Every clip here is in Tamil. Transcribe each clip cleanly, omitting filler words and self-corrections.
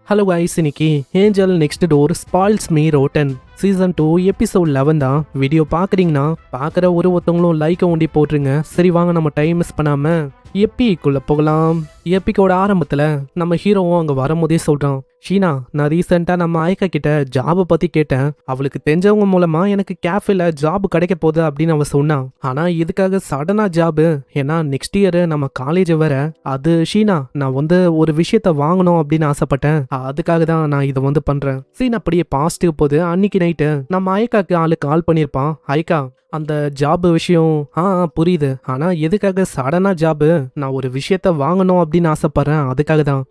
ஹலோ கைஸ், இன்னைக்கு angel next door spoils me rotten season 2 episode 11 தான். வீடியோ பார்க்குறீங்கன்னா பார்க்குற ஒருத்தவங்களும் லைக்கை ஒண்டி போட்டுருங்க. சரி வாங்க, நம்ம டைம் மிஸ் பண்ணாமல் எப்பிக்குள்ளே போகலாம். எப்பிக்கோட ஆரம்பத்தில் நம்ம ஹீரோவும் அங்கே வரும்போதே சொல்கிறான், ஷீனா, நான் ரீசெண்டாக நம்ம ஆயக்கா கிட்ட ஜாபை பற்றி கேட்டேன். அவளுக்கு தெரிஞ்சவங்க மூலமாக எனக்கு கேஃபேல ஜாப் கிடைக்க போகுது அப்படின்னு அவன் சொன்னான். ஆனால் இதுக்காக சடனாக ஜாபு, ஏன்னா நெக்ஸ்ட் இயர் நம்ம காலேஜ் வர. அது ஷீனா, நான் ஒரு விஷயத்த வாங்கணும் அப்படின்னு ஆசைப்பட்டேன். அதுக்காக தான் நான் இதை பண்ணுறேன். சீன் அப்படியே பாசிட்டிவ் போகுது. அன்னைக்கு நைட்டு நம்ம ஆயக்காக்கு ஆளு கால் பண்ணியிருப்பான். ஆயக்கா, அந்த ஜாப் விஷயம் புரியுது, ஆனா எதுக்காக சடனா ஜாபு? நான் ஒரு விஷயத்த வாங்கணும் அப்படின்னு ஆசைப்படுறேன், அதுக்காக தான்.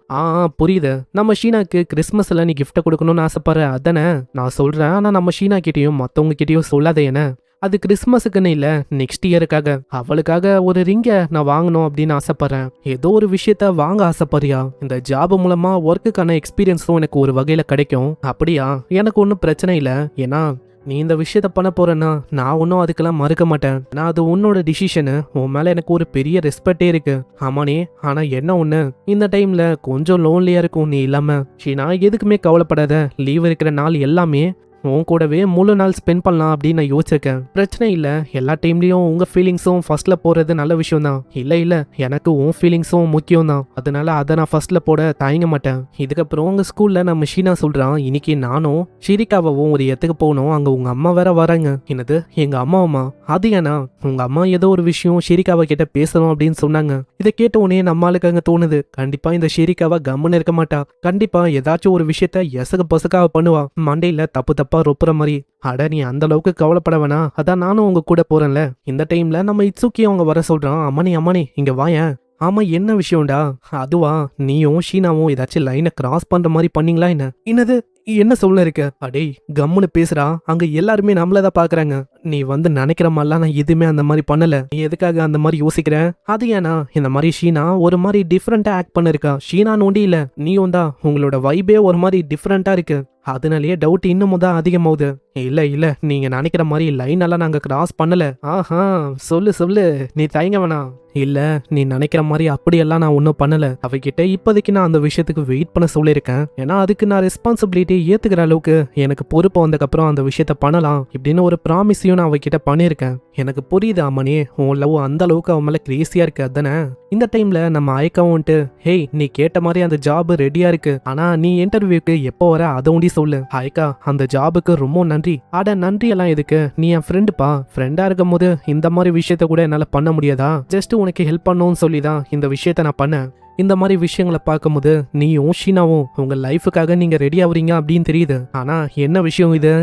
புரியுது. நம்ம ஷீனாக்கு கிறிஸ்மஸ்ல நீ கிஃப்ட் கொடுக்கணும்னு ஆசைப்படுற, அதானே? நான் சொல்றேன், ஆனா நம்ம ஷீனா கிட்டயும் மத்தவங்க கிட்டயும் சொல்லாத. என்ன அது கிறிஸ்மஸுக்குன்னு இல்ல, நெக்ஸ்ட் இயருக்காக. அவளுக்காக ஒரு ரிங்கை நான் வாங்கணும் அப்படின்னு ஆசைப்படுறேன். ஏதோ ஒரு விஷயத்த வாங்க ஆசைப்படுறியா? இந்த ஜாப் மூலமா ஒர்க்குக்கான எக்ஸ்பீரியன்ஸும் எனக்கு ஒரு வகையில கிடைக்கும். அப்படியா? எனக்கு ஒன்றும் பிரச்சனை இல்லை. ஏன்னா நீ இந்த விஷயத்த பண்ண போறேன்னா நான் ஒன்றும் அதுக்கெல்லாம் மறுக்க மாட்டேன். நான் அது உன்னோட டிசிஷனு. உன் மேல எனக்கு ஒரு பெரிய ரெஸ்பெக்டே இருக்கு. ஆமானே, ஆனா என்ன ஒண்ணு, இந்த டைம்ல கொஞ்சம் லோன்லியா இருக்கும் நீ இல்லாம. ஷீனா, எதுக்குமே கவலைப்படாத. லீவ் இருக்கிற நாள் எல்லாமே உன் கூடவே முழு நாள் ஸ்பெண்ட் பண்ணலாம் அப்படின்னு நான் யோசிச்சிருக்கேன். பிரச்சனை இல்லை, எல்லா டைம்லயும் உங்க ஃபீலிங்ஸும் ஃபர்ஸ்ட்ல போறது நல்ல விஷயம் தான். இல்ல எனக்கு உன் ஃபீலிங்ஸும் முக்கியம் தான். அதனால அதை நான் ஃபர்ஸ்ட்ல போட தயங்க மாட்டேன். இதுக்கப்புறம் உங்க ஸ்கூல்ல நம்ம ஷீனா சொல்றான், இன்னைக்கு நானும் ஷிரிகாவும் ஒரு இடத்துக்கு போகணும். அங்க உங்க அம்மா வேற வராங்க. என்னது, எங்க அம்மாவுமா? அது ஏன்னா உங்க அம்மா ஏதோ ஒரு விஷயம் ஷிரிகாவை கிட்ட பேசணும் அப்படின்னு சொன்னாங்க. இதை கேட்ட உடனே நம்மளுக்கு அங்க தோணுது, கண்டிப்பா இந்த ஷிரிகாவை கம்முன்னு இருக்க மாட்டா. கண்டிப்பா ஏதாச்சும் ஒரு விஷயத்த எசகு பசக்காக பண்ணுவா. மண்டையில தப்பு ரொப்புற மாதிரி. அட, நீ அந்த அளவுக்கு கவலைப்பட வேணா, அதான் நானும் உங்க கூட போறேன்ல. இந்த டைம்ல நம்ம இட்சுக்கி அவங்க வர சொல்றான். அம்மானே இங்க வாயேன். ஆமா, என்ன விஷயம்டா? அதுவா, நீயும் ஷீனாவும் ஏதாச்சும் லைனை கிராஸ் பண்ற மாதிரி பண்ணீங்களா என்ன? என்ன சொல்ல இருக்க? அடே கம்முன்னு பேசுறா, அங்க எல்லாருமே நம்மளதான் பாக்குறாங்க. நீ நினைக்கிற மாதிரிலாம் நான் எதுவுமே அந்த மாதிரி பண்ணல. நீ எதுக்காக அந்த மாதிரி யோசிக்கிற? அது ஏன்னா இந்த மாதிரி ஷீனா ஒரு மாதிரி டிஃப்ரெண்டா ஆக்ட் பண்ணிருக்கா. ஷீனா நோண்டி இல்ல, நீயும் தான். உங்களோட வைபே ஒரு மாதிரி டிஃப்ரெண்டா இருக்கு. அதனாலேயே டவுட் இன்னமும் தான் அதிகமாகுது. இல்ல நீங்க நினைக்கிற மாதிரி லைன் எல்லாம் நாங்க கிராஸ் பண்ணல. சொல்லு, நீ தயங்க வேணாம். இல்ல, நீ நினைக்கிற மாதிரி அப்படியெல்லாம் நான் ஒன்றும் பண்ணல. அவகிட்ட இப்போதைக்கு நான் அந்த விஷயத்துக்கு வெயிட் பண்ண சொல்லியிருக்கேன். ஏன்னா அதுக்கு நான் ரெஸ்பான்சிபிலிட்டி ஏத்துக்கிற அளவுக்கு எனக்கு பொறுப்பு வந்ததுக்கப்புறம் அந்த விஷயத்த பண்ணலாம் இப்படின்னு ஒரு ப்ராமிஸையும் நான் அவகிட்ட பண்ணியிருக்கேன். எனக்கு புரியுது அம்மனே, உன் லவ் அந்த அளவுக்கு அவன் மேல கிரேசியா இருக்கு, அதானே? இந்த டைம்ல நம்ம ஆயக்காவும், ஹேய், நீ கேட்ட மாதிரி அந்த ஜாப் ரெடியா இருக்கு. ஆனா நீ இன்டர்வியூக்கு எப்போ வர அதை ஒண்டி சொல்லு. ஆயக்கா, அந்த ஜாபுக்கு ரொம்ப நன்றி. ஆட, நன்றி எல்லாம் எதுக்கு? நீ என் ஃப்ரெண்டுப்பா. ஃப்ரெண்டா இருக்கும் போது இந்த மாதிரி விஷயத்த கூட என்னால பண்ண முடியாதா? ஜஸ்ட் உனக்கு ஹெல்ப் பண்ணணும்னு சொல்லி தான் இந்த விஷயத்த நான் பண்ணேன். இந்த மாதிரி விஷயங்களை பார்க்கும்போது நீயும் ஷீனாவும் உங்க லைஃபுக்காக நீங்க ரெடி ஆகுறீங்க அப்படின்னு தெரியுது. ஆனா என்ன விஷயம் இது?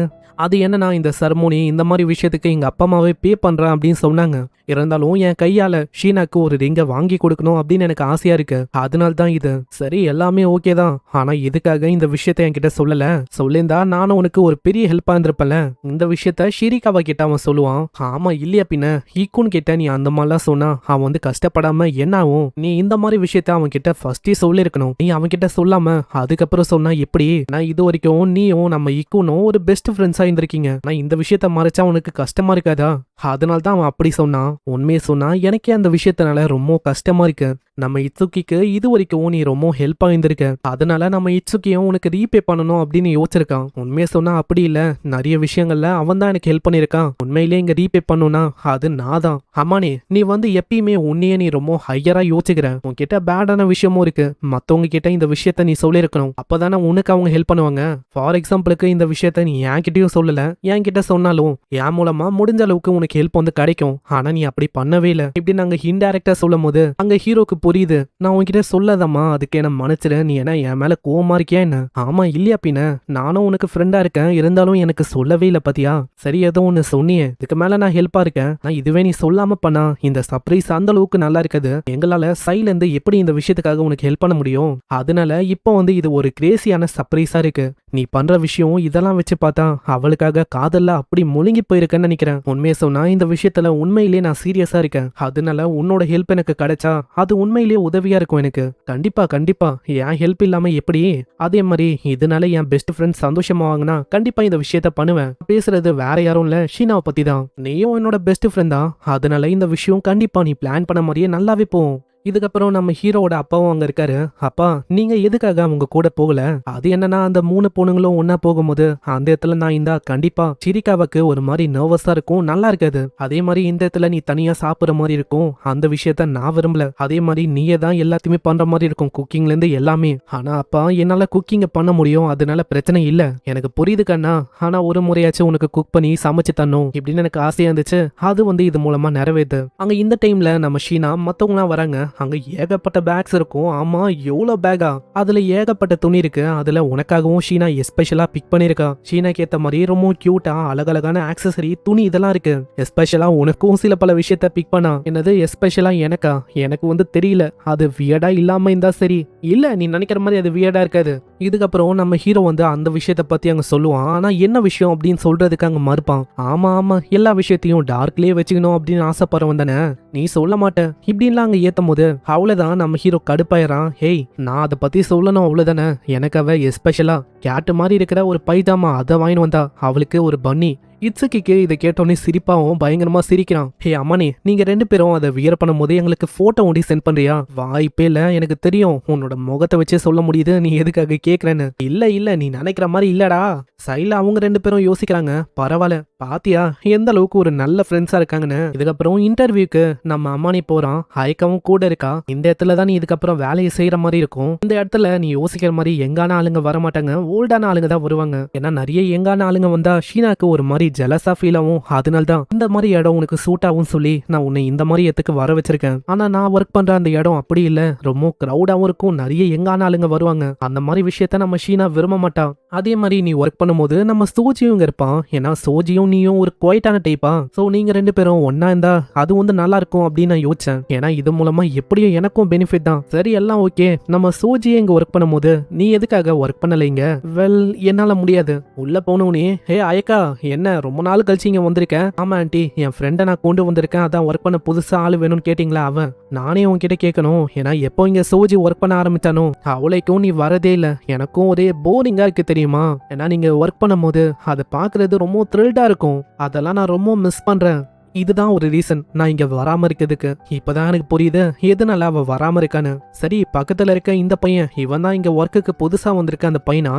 அது என்னன்னா, இந்த சர்மோனி இந்த மாதிரி விஷயத்துக்கு எங்க அப்பா அம்மாவே பே பண்றேன் அப்படின்னு சொன்னாங்க. இருந்தாலும் என் கையால ஷீனாக்கு ஒரு ரிங்கை வாங்கி கொடுக்கணும் அப்படின்னு எனக்கு ஆசையா இருக்கு. அதனால தான் இது. சரி, எல்லாமே ஓகே தான். ஆனா எதுக்காக இந்த விஷயத்த என்கிட்ட சொல்லல? சொல்லியிருந்தா நானும் உனக்கு ஒரு பெரிய ஹெல்ப்பா இருந்திருப்பல. இந்த விஷயத்த ஷிரிகாவா கிட்ட அவன் சொல்லுவான். ஆமா இல்லையா பின்ன, ஈக்குன்னு கேட்ட நீ அந்த மாதிரிலாம் சொன்னா அவன் கஷ்டப்படாம என்ன ஆகும்? நீ இந்த மாதிரி விஷயத்த அவன் கிட்ட ஃபர்ஸ்டே சொல்லிருக்கணும். நீ அவன் கிட்ட சொல்லாம அதுக்கப்புறம் சொன்னா எப்படி? நான் இது வரைக்கும் நீயும் நம்ம ஈக்குனும் ஒரு பெஸ்ட் ஃப்ரெண்ட்ஸா இருந்திருக்கீங்க. நான் இந்த விஷயத்த மறைச்சா உனக்கு கஷ்டமா இருக்காதா? அதனால தான் அவன் அப்படி சொன்னான். உண்மையை சொன்னா எனக்கே அந்த விஷயத்தினால ரொம்ப கஷ்டமா இருக்கு. நம்ம இட்சுக்கிக்கு இது வரைக்கும் நீ ரொம்ப ஹெல்ப் ஆயிருந்திருக்க. அதனால நம்ம இட்சுக்கியும் உனக்கு ரீபே பண்ணணும் அப்படின்னு யோசிச்சிருக்கான். உண்மையை சொன்னா அப்படி இல்ல, நிறைய விஷயங்கள்ல அவன் தான் எனக்கு ஹெல்ப் பண்ணிருக்கான். உண்மையிலேயே இங்க ரீபே பண்ணணும்னா அது நான் தான். அம்மானே, நீ எப்பயுமே உன்னையே நீ ரொம்ப ஹையரா யோசிக்கிற. உன்கிட்ட பேடான விஷயமும் இருக்கு. மத்தவங்க கிட்ட இந்த விஷயத்த நீ சொல்லிருக்கணும். அப்பதானே உனக்கு அவங்க ஹெல்ப் பண்ணுவாங்க. ஃபார் எக்ஸாம்பிளுக்கு இந்த விஷயத்த நீ என்கிட்டயும் சொல்லல. என்கிட்ட சொன்னாலும் என் மூலமா முடிஞ்ச அளவுக்கு உனக்கு ஹெல்ப் கிடைக்கும். ஆனா நீ அப்படி பண்ணவே இல்லை. இப்படி நாங்க இன்டைரக்டா சொல்லும் போது அங்க ஹீரோக்கு புரியுது. நான் உன்கிட்ட சொல்லாதம்மா, அதுக்கு என்ன மன்னிச்சிரு. நீ என்ன என் மேல கோவமா இருக்கியா என்ன? ஆமா இல்லையா பின்ன, நானும் உனக்கு ஃப்ரெண்டா இருக்கேன். இருந்தாலும் எனக்கு சொல்லவே இல்லை பாத்தியா? சரி, ஏதோ ஒன்னு சொன்னியே, இதுக்கு மேல நான் ஹெல்ப்பா இருக்கேன். நான் இதுவே நீ சொல்லாம பண்ணா இந்த சர்ப்ரைஸ் அந்த அளவுக்கு நல்லா இருக்காது. எங்களால சைட்ல இருந்து எப்படி இந்த விஷயத்துக்காக உனக்கு ஹெல்ப் பண்ண முடியும்? அதனால இப்போ இது ஒரு கிரேசியான சர்ப்ரைஸா இருக்கு. நீ பண்ற விஷயம் இதெல்லாம் வச்சு பார்த்தா அவளுக்காக காதல்ல அப்படி முழுங்கி போயிருக்கேன்னு நினைக்கிறேன். உண்மையை சொன்னா இந்த விஷயத்துல உண்மையிலேயே நான் சீரியஸா இருக்கேன். அதனால உன்னோட ஹெல்ப் எனக்கு கிடைச்சா அது உண்மையிலேயே உதவியா இருக்கும் எனக்கு. கண்டிப்பா என் ஹெல்ப் இல்லாம எப்படி? அதே மாதிரி இதனால என் பெஸ்ட் ஃப்ரெண்ட் சந்தோஷமா வாங்கினா கண்டிப்பா இந்த விஷயத்த பண்ணுவேன். பேசுறது வேற யாரும் இல்ல, ஷீனாவை பத்தி தான். நீயும் என்னோட பெஸ்ட் ஃப்ரெண்ட் தான். அதனால இந்த விஷயம் கண்டிப்பா நீ பிளான் பண்ண மாதிரியே நல்லாவே போகும். இதுக்கப்புறம் நம்ம ஹீரோவோட அப்பாவும் அங்க இருக்காரு. அப்பா, நீங்க எதுக்காக அவங்க கூட போகல? அது என்னன்னா அந்த 3 பொண்ணுங்களும் ஒன்னா போகும்போது அந்த இடத்துல நான் இருந்தா கண்டிப்பா சிரிக்காவுக்கு ஒரு மாதிரி நர்வஸா இருக்கும், நல்லா இருக்காது. அதே மாதிரி இந்த இடத்துல நீ தனியா சாப்பிடுற மாதிரி இருக்கும், அந்த விஷயத்த நான் விரும்பல. அதே மாதிரி நீயே தான் எல்லாத்தையுமே பண்ற மாதிரி இருக்கும், குக்கிங்ல இருந்து எல்லாமே. ஆனா அப்பா, என்னால குக்கிங்க பண்ண முடியும், அதனால பிரச்சனை இல்ல, எனக்கு புரியுது கண்ணா. ஆனா ஒரு முறையாச்சும் உனக்கு குக் பண்ணி சமைச்சு தரணும் இப்படின்னு எனக்கு ஆசையா இருந்துச்சு. அது வந்து இது மூலமா நிறைவேது. அங்க இந்த டைம்ல நம்ம ஷீனா மத்தவங்கலாம் வராங்க. அங்க ஏகப்பட்ட பேக்ஸ் இருக்கும். ஆமா, எவ்வளவு பேகா? அதுல ஏகப்பட்ட துணி இருக்கு. அதுல உனக்காகவும் ஷீனா எஸ்பெஷலா பிக் பண்ணிருக்கா. ஷீனாக்கு ஏத்த மாதிரி ரொம்ப கியூட்டா அழகழகான ஆக்சசரி துணி இதெல்லாம் இருக்கு. எஸ்பெஷலா உனக்கும் சில பல விஷயத்த பிக் பண்ணா. என்னது எஸ்பெஷலா எனக்கா? எனக்கு வந்து தெரியல, அது வியர்டா இல்லாம இருந்தா சரி. இல்ல, நீ நினைக்கிற மாதிரி அது வியர்டா இருக்காது. இதுக்கப்புறம் நம்ம ஹீரோ வந்து அந்த விஷயத்த பத்தி அங்க சொல்லுவான். ஆனா என்ன விஷயம் அப்படின்னு சொல்றதுக்கு அங்க மறுப்பான். ஆமா ஆமா, எல்லா விஷயத்தையும் டார்க்லயே வச்சுக்கணும் அப்படின்னு ஆசைப்படுறவன் தானே, நீ சொல்ல மாட்ட இப்படின்லாம் அங்க ஏத்தும் போது அவ்வளவுதான் நம்ம ஹீரோ கடுப்பாயிரான். ஹேய், நான் அதை பத்தி சொல்லணும் அவ்வளவுதானே. எனக்கு அவ எஸ்பெஷலா கேட்டு மாதிரி இருக்கிற ஒரு பைஜாமா அதை வாங்கிட்டு வந்தா, அவளுக்கு ஒரு பன்னி. இட்சுகிக்கு இதை கேட்டோன்னே சிரிப்பாவும் பயங்கரமா சிரிக்கிறான். ஹே அம்மானே, நீங்க 2 பேரும் அதை வியர் பண்ணும் போது எங்களுக்கு போட்டோ ஒண்டி சென்ட் பண்றியா? வாய்ப்பே இல்ல, எனக்கு தெரியும் உன்னோட முகத்தை வச்சே சொல்ல முடியுது நீ எதுக்காக கேக்குறேன்னு. இல்ல இல்ல, நீ நினைக்கிற மாதிரி இல்லடா. சைல அவங்க 2 பேரும் யோசிக்கிறாங்க. பரவாயில்ல, பாத்தியா எந்த அளவுக்கு ஒரு நல்ல ஃப்ரெண்ட்ஸா இருக்காங்கன்னு. இதுக்கப்புறம் இன்டர்வியூக்கு நம்ம அம்மானி போறான். ஹைக்காவும் கூட இருக்கா. இந்த இடத்துல தான் நீ இதுக்கப்புறம் வேலையை செய்யற மாதிரி இருக்கும். இந்த இடத்துல நீ யோசிக்கிற மாதிரி எங்கான ஆளுங்க வர மாட்டாங்க, ஓல்டான ஆளுங்க தான் வருவாங்க. ஏன்னா நிறைய எங்கான ஆளுங்க வந்தா ஷீனாக்கு ஒரு மாதிரி ஜெலஸா ஃபீல் ஆகும். அதனால தான் இந்த மாதிரி இடம் உனக்கு சூட் ஆகும் சொல்லி நான் உன்னை இந்த மாதிரி இடத்துக்கு வர வச்சிருக்கேன். ஆனா நான் ஒர்க் பண்ற அந்த இடம் அப்படி இல்ல, ரொம்ப கிரௌடாவும் இருக்கும், நிறைய எங்கான ஆளுங்க வருவாங்க. அந்த மாதிரி விஷயத்த நம்ம ஷீனா விரும்ப மாட்டா. அதே மாதிரி நீ ஒர்க் பண்ணும்போது நம்ம சோஜியும் இங்க இருப்பான். ஏன்னா சோஜியும் நீயும் ஒரு குவைட்டான டைப்பா, சோ நீங்க 2 பேரும் ஒன்னா இருந்தா அது வந்து நல்லா இருக்கும் அப்படின்னு நான் யோசிச்சேன். ஏன்னா இது மூலமா எப்படியும் எனக்கும் பெனிஃபிட் தான். சரி எல்லாம் ஓகே, நம்ம சோஜியை இங்க ஒர்க் பண்ணும்போது நீ எதுக்காக ஒர்க் பண்ணலைங்க? வெல், என்னால முடியாது. உள்ள போனோனே, ஹே அயக்கா, என்ன ரொம்ப நாள் கழிச்சு இங்க வந்திருக்கேன்? ஆமா ஆண்டி, என் ஃப்ரெண்டை நான் கொண்டு வந்திருக்கேன், அதான் ஒர்க் பண்ண புதுசா ஆளு வேணும்னு கேட்டீங்களா? அவன் நானே உன்கிட்ட கேட்கணும். ஏன்னா எப்போ இங்க சோஜி ஒர்க் பண்ண ஆரம்பிச்சானோ அவளைக்கும் நீ வரதே இல்ல, எனக்கும் ஒரே போரிங்கா இருக்கு தெரியுமா? ஏன்னா நீங்க ஒர்க் பண்ணும் போது அதை பாக்குறது ரொம்ப த்ரில்டா இருக்கும், அதெல்லாம் நான் ரொம்ப மிஸ் பண்றேன். இதுதான் ஒரு ரீசன் நான் இங்க வராம இருக்கிறதுக்கு. இப்பதான் எனக்கு புரியுது எதனால அவ வராம இருக்கான்னு. சரி, பக்கத்துல இருக்க இந்த பையன், இவன் தான் இங்க ஒர்க்குக்கு புதுசா வந்திருக்க அந்த பையனா?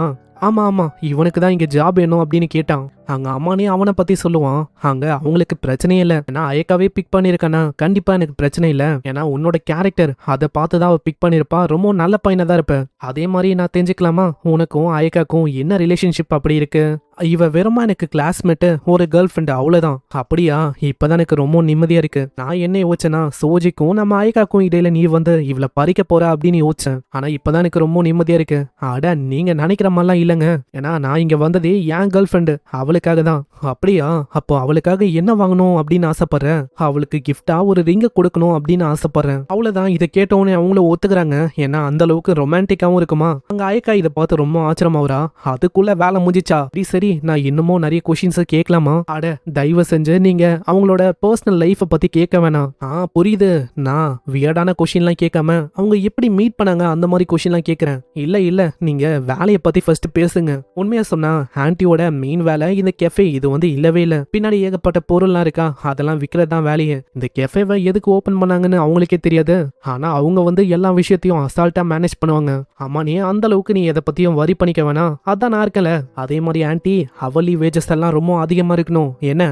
ஆமா ஆமா, இவனுக்கு தான் இங்க ஜாப் வேணும் அப்படின்னு கேட்டான். அங்க அம்மானே அவனை பத்தி சொல்லுவான். அங்க அவங்களுக்கு பிரச்சனையே இல்ல, ஏன்னா அயக்காவே பிக் பண்ணிருக்கானா கண்டிப்பா எனக்கு பிரச்சனை இல்ல. ஏன்னா உன்னோட கேரக்டர் அதை பார்த்துதான் அவ பிக் பண்ணிருப்பா, ரொம்ப நல்ல பையனா தான் இருப்ப. அதே மாதிரி நான் தெரிஞ்சுக்கலாமா, உனக்கும் அயக்காக்கும் என்ன ரிலேஷன்ஷிப் அப்படி இருக்கு? இவ வெறுமா எனக்கு கிளாஸ்மேட்டு, ஒரு கேர்ள் ஃப்ரெண்ட், அவ்வளவுதான். அப்படியா? இப்பதான் எனக்கு ரொம்ப நிம்மதியா இருக்கு. நான் என்ன யோசிச்சேன்னா, சோஜிக்கும் நம்ம அயக்காக்கும் இடையில நீ வந்து இவளை பறிக்க போற அப்படின்னு யோசிச்சேன். ஆனா இப்பதான் எனக்கு ரொம்ப நிம்மதியா இருக்கு. அட, நீங்க நினைக்கிற மாதிரிலாம் இல்லங்க. ஏன்னா நான் இங்க வந்ததே என் கேர்ள் ஃப்ரெண்டு, அவளுக்காக தான். அப்படியா? அப்போ அவளுக்காக என்ன வாங்கணும் அப்படின்னு ஆசைப்படுறேன்? அவளுக்கு கிஃப்டா ஒரு ரிங்க கொடுக்கணும் அப்படின்னு ஆசைப்படுறேன். அவ்வளவுதான். இதை கேட்டோன்னே அவங்களும் ஒத்துக்கிறாங்க. ஏன்னா அந்த அளவுக்கு ரொமான்டிக்காவும் இருக்குமா. அங்க அயக்கா இதை பார்த்து ரொம்ப ஆச்சரியமாவரா. அதுக்குள்ள வேலை முடிஞ்சிச்சா? சரி, நான் இன்னமும் நிறைய கொஸ்டின்ஸ் கேட்கலாமா? அட, தயவு செஞ்சு நீங்க அவங்களோட பர்சனல் லைஃப பத்தி கேட்க வேணாம். புரியுது, நான் வியர்டான கொஸ்டின்லாம் கேட்காம அவங்க எப்படி மீட் பண்ணாங்க அந்த மாதிரி கொஸ்டின்லாம் கேட்கறேன். இல்ல இல்ல, நீங்க வேலையை பத்தி ஃபர்ஸ்ட் பேசுங்க. உண்மையா சொன்னா ஆன்ட்டியோட மெயின் வேலை இந்த கெஃபே, இது வந்து இல்லவே இல்ல. பின்னாடி ஏகப்பட்ட பொருள்லாம் இருக்கா, அதெல்லாம் விற்கிறதான் வேலையே. இந்த கெஃபேவை எதுக்கு ஓபன் பண்ணாங்கன்னு அவங்களுக்கே தெரியாது. ஆனா அவங்க வந்து எல்லா விஷயத்தையும் அசால்ட்டா மேனேஜ் பண்ணுவாங்க. ஆமா, நீ அந்த அளவுக்கு நீ எதை பத்தியும் வரி பண்ணிக்க வேணாம், அதான் நான் இருக்கல. அதே மாதிரி ஆன்ட்டி, அவர்லி வேஜஸ் எல்லாம் ரொம்ப அதிகமா இருக்கணும். என்ன?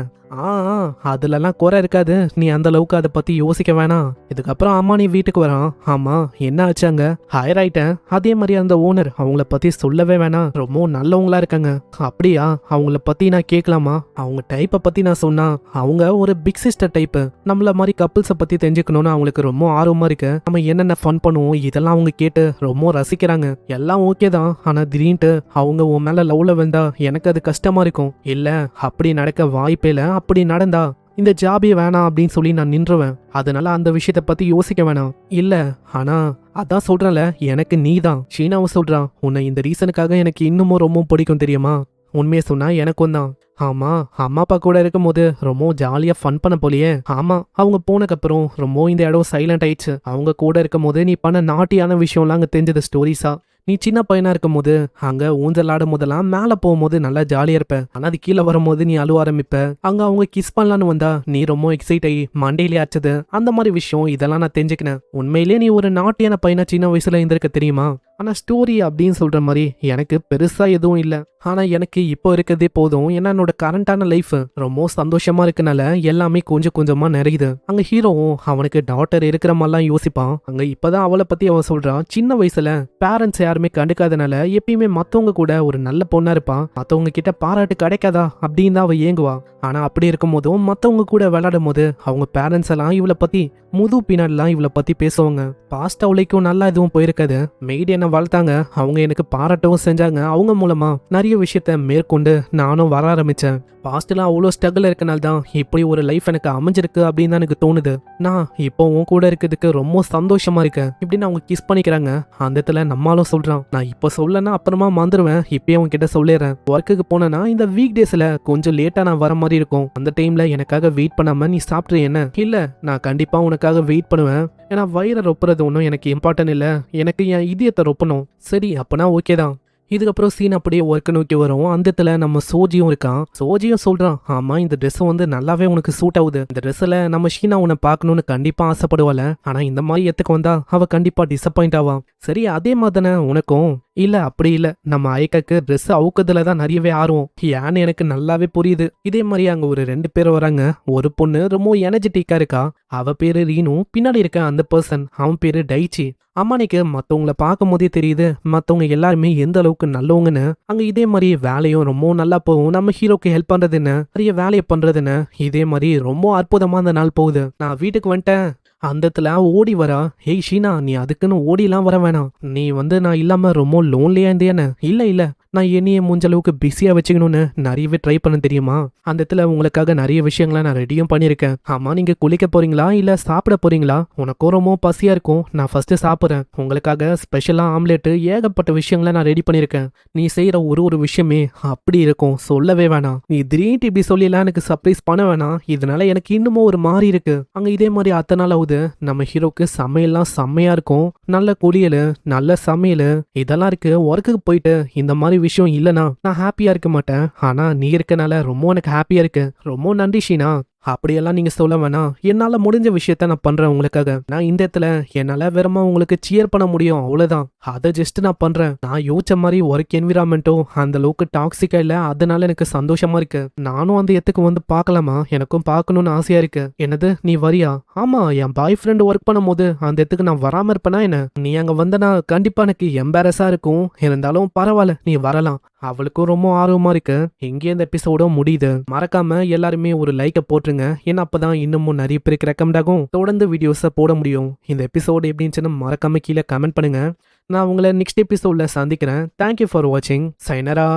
அதுலலாம் குறை இருக்காது, நீ அந்த அளவுக்கு அதை பத்தி யோசிக்க வேணாம். இதுக்கப்புறம் அம்மா நீ வீட்டுக்கு வரான். ஆமா, என்ன ஆச்சு? அங்க ஹையர் ஆயிட்டேன். அதே மாதிரி அந்த ஓனர், அவங்கள பத்தி சொல்லவே வேணாம், ரொம்ப நல்லவங்களா இருக்காங்க. அப்படியா? அவங்கள பத்தி நான் கேட்கலாமா? அவங்க டைப்பை பத்தி நான் சொன்னா, அவங்க ஒரு பிக் சிஸ்டர் டைப். நம்மள மாதிரி கப்பிள்ஸை பத்தி தெரிஞ்சுக்கணும்னு அவங்களுக்கு ரொம்ப ஆர்வமா இருக்கு. நம்ம என்னென்ன ஃபன் பண்ணுவோம் இதெல்லாம் அவங்க கேட்டு ரொம்ப ரசிக்கிறாங்க. எல்லாம் ஓகே தான், ஆனா திடீர்னு அவங்க உன் மேல லவ்ல வந்தா எனக்கு அது கஷ்டமா இருக்கும். இல்ல, அப்படி நடக்க வாய்ப்பே இல்ல. அப்படி நடந்தா இந்த ஜாபே வேணாம் அப்படின்னு சொல்லி நான் நின்றுவேன். அதனால அந்த விஷயத்த பத்தி யோசிக்க வேணாம். இல்ல, ஆனா அதான் சொல்றேன்ல, எனக்கு நீ தான். ஷீனாவும் சொல்றான், உன்னை இந்த ரீசனுக்காக எனக்கு இன்னமும் ரொம்ப பிடிக்கும் தெரியுமா? உண்மையை சொன்னா எனக்கும் தான். ஆமா, அம்மா அப்பா கூட இருக்கும் போது ரொம்ப ஜாலியா ஃபன் பண்ண போலியே. ஆமா, அவங்க போனக்கப்புறம் ரொம்ப இந்த இடம் சைலண்ட் ஆயிடுச்சு. அவங்க கூட இருக்கும் போது நீ பண்ண நாட்டியான விஷயம்லாம் அங்க தெரிஞ்சது ஸ்டோரிஸா. நீ சின்ன பையனா இருக்கும் போது அங்க ஊஞ்சல் ஆடும் போதெல்லாம் மேல போகும்போது நல்லா ஜாலியா இருப்ப, ஆனா அது கீழே வரும்போது நீ அழுவ ஆரம்பிப்ப. அங்க அவங்க கிஸ் பண்ணலான்னு வந்தா நீ ரொம்ப எக்ஸைட் ஆகி மண்டையிலே அடிச்சது, அந்த மாதிரி விஷயம் இதெல்லாம் நான் தெரிஞ்சுக்கினேன். உண்மையிலேயே நீ ஒரு நாட்டியான பையனா சின்ன வயசுல இருந்திருக்க தெரியுமா? ஆனா ஸ்டோரி அப்படின்னு சொல்ற மாதிரி எனக்கு பெருசா எதுவும் இல்ல. ஆனா எனக்கு இப்போ இருக்கிறதே போதும். ஏன்னா என்னோட கரண்டான லைஃப் ரொம்ப சந்தோஷமா இருக்கனால எல்லாமே கொஞ்சம் கொஞ்சமா நிறையுது. அங்க ஹீரோவும் அவனுக்கு டாட்டர் இருக்கிற மாதிரிலாம் யோசிப்பான். அங்க இப்பதான் அவளை பத்தி அவன் சொல்றான். சின்ன வயசுல பேரண்ட்ஸ் யாருமே கண்டுக்காதனால எப்பயுமே மத்தவங்க கூட ஒரு நல்ல பொண்ணா இருப்பான். மத்தவங்க கிட்ட பாராட்டு கிடைக்காதா அப்படின்னு தான் அவ ஏங்குவா. ஆனா அப்படி இருக்கும் போதும் மத்தவங்க கூட விளையாடும் போது அவங்க பேரண்ட்ஸ் எல்லாம் இவளை பத்தி முது பின்னாடிலாம் இவளை பத்தி பேசுவாங்க. பாஸ்ட் அவளைக்கும் நல்லா எதுவும் போயிருக்காது. மெய்டு என்ன வளர்த்தாங்க, அவங்க எனக்கு பாராட்டவும் செஞ்சாங்க. அவங்க மூலமா நிறைய விஷயத்த மேற்கொண்டு நானும் வர ஆரம்பிச்சேன். பாஸ்ட்லாம் அவ்வளோ ஸ்ட்ரகிள் இருக்கனால தான் இப்படி ஒரு லைஃப் எனக்கு அமைஞ்சிருக்கு அப்படின்னு தான் எனக்கு தோணுது. நான் இப்போ உன் கூட இருக்கிறதுக்கு ரொம்ப சந்தோஷமா இருக்கேன் இப்படின்னு அவங்க கிஸ் பண்ணிக்கிறாங்க. அந்த இடத்துல நம்மளும் சொல்றான், நான் இப்போ சொல்லனா அப்புறமா மறந்துடுவேன், இப்பயே உன்கிட்ட சொல்லிடுறேன். ஒர்க்குக்கு போனேன்னா இந்த வீக் டேஸ்ல கொஞ்சம் லேட்டா நான் வர மாதிரி இருக்கும். அந்த டைம்ல எனக்காக வெயிட் பண்ணாம நீ சாப்பிட்ரு என்ன? இல்ல, நான் கண்டிப்பா உனக்காக வெயிட் பண்ணுவேன். ஏன்னா வயிறை ரொப்புறது ஒன்றும் எனக்கு இம்பார்ட்டன்ட் இல்லை, எனக்கு என் இதயத்தை ரொப்பணும். சரி அப்பனா ஓகே தான். இதுக்கப்புறம் சீன் அப்படியே ஒர்க் நோக்கி வரும். அந்த இடத்துல நம்ம சோஜியும் இருக்கான். சோஜியும் சொல்றான், ஆமா இந்த ட்ரெஸ் வந்து நல்லாவே உனக்கு சூட் ஆகுது. இந்த ட்ரெஸ்ல நம்ம ஷீனா உன்னை பார்க்கணும்னு கண்டிப்பா ஆசைப்படுவாள். ஆனா இந்த மாதிரி எத்துக்கு வந்தா அவ கண்டிப்பா டிசப்பாயிண்ட் ஆவான். சரி அதே மாதிரி தானே உனக்கும்? இல்ல அப்படி இல்ல, நம்ம ஐக்காக்கு ட்ரெஸ் அவுக்கதுல தான் நிறையவே ஆர்வம். ஏன்னு எனக்கு நல்லாவே புரியுது. இதே மாதிரி அங்க ஒரு 2 பேர் வராங்க. ஒரு பொண்ணு ரொம்ப எனர்ஜெட்டிக்கா இருக்கா. அவ பேரு ரீனு. பின்னாடி இருக்க அந்த பர்சன் அவன் பேரு டைச்சி. அம்மானிக்கு மற்றவங்கள பார்க்கும் போதே தெரியுது மற்றவங்க எல்லாருமே எந்த அளவுக்கு நல்லவங்கன்னு. அங்கே இதே மாதிரி வேலையும் ரொம்ப நல்லா போகும். நம்ம ஹீரோக்கு ஹெல்ப் பண்ணுறது என்ன, நிறைய வேலையை பண்ணுறது என்ன, இதே மாதிரி ரொம்ப அற்புதமாக அந்த நாள் போகுது. நான் வீட்டுக்கு வந்துட்டேன். அந்த இடத்துல ஓடி வரா. ஹேய் ஷீனா, நீ அதுக்குன்னு ஓடிலாம் வர வேணாம். நீ வந்து நான் இல்லாமல் ரொம்ப லோன்லியா இருந்தேன்னு. இல்லை இல்லை, நான் என்னையே முடிஞ்ச அளவுக்கு பிஸியாக வச்சுக்கணும்னு நிறையவே ட்ரை பண்ண தெரியுமா. அந்த இடத்துல உங்களுக்காக நிறைய விஷயங்களை நான் ரெடியும் பண்ணியிருக்கேன். ஆமாம், நீங்கள் குளிக்க போறீங்களா இல்லை சாப்பிட போறீங்களா? உனக்கும் ரொம்ப பசியாக இருக்கும். நான் ஃபர்ஸ்ட் சாப்பிட்றேன். உங்களுக்காக ஸ்பெஷலாக ஆம்லேட்டு ஏகப்பட்ட விஷயங்களை நான் ரெடி பண்ணியிருக்கேன். நீ செய்கிற ஒரு விஷயமே அப்படி இருக்கும், சொல்லவே வேணாம். நீ திடீர்னு இப்படி சொல்லிலாம் எனக்கு சர்ப்ரைஸ் பண்ண வேணாம். இதனால எனக்கு இன்னமும் ஒரு மாதிரி இருக்கு. அங்கே இதே மாதிரி அத்தனை நாள் ஆகுது. நம்ம ஹீரோக்கு சமையல்லாம் செம்மையா இருக்கும். நல்ல குளியல், நல்ல சமையல் இதெல்லாம் இருக்கு. ஒர்க்குக்கு போயிட்டு இந்த மாதிரி விஷயம் இல்லைனா நான் ஹாப்பியா இருக்க மாட்டேன். ஆனா நீ இருக்கனால ரொம்ப எனக்கு ஹாப்பியா இருக்கு. ரொம்ப நன்றி ஷீனா. அப்படியெல்லாம் நீங்க சொல்ல வேணாம். என்னால முடிஞ்ச விஷயத்த நான் பண்றேன் உங்களுக்காக. நான் இந்த இடத்துல என்னால வெறுமா உங்களுக்கு சியர் பண்ண முடியும், அவ்வளவுதான். அதை ஜஸ்ட் நான் பண்றேன். நான் யோசிச்ச மாதிரி ஒர்க் என்விரான்மெண்ட்டும் அந்த அளவுக்கு டாக்ஸிக்கா இல்ல, அதனால எனக்கு சந்தோஷமா இருக்கு. நானும் அந்த இடத்துக்கு வந்து பார்க்கலாமா? எனக்கும் பார்க்கணும்னு ஆசையா இருக்கு. என்னது, நீ வரியா? ஆமா, என் பாய் ஃப்ரெண்ட் ஒர்க் பண்ணும் போது அந்த இடத்துக்கு நான் வராம இருப்பேனா என்ன? நீ அங்க வந்தனா கண்டிப்பா எனக்கு எம்பாரஸா இருக்கும். இருந்தாலும் பரவாயில்ல, நீ வரலாம். அவளுக்கும் ரொம்ப ஆர்வமா இருக்கு. எங்கே இந்த எபிசோட முடியுது. மறக்காம எல்லாருமே ஒரு லைக்கை போட்டுருங்க. ஏன்னா அப்பதான் இன்னமும் நிறைய பேருக்கு ரெக்கமெண்ட் ஆகும், தொடர்ந்து வீடியோஸை போட முடியும். இந்த எபிசோடு எப்படி இருந்துச்சுன்னு மறக்காம கீழே கமெண்ட் பண்ணுங்க. நான் உங்களை நெக்ஸ்ட் எபிசோட்ல சந்திக்கிறேன். தேங்க்யூ ஃபார் வாட்சிங். சைனரா.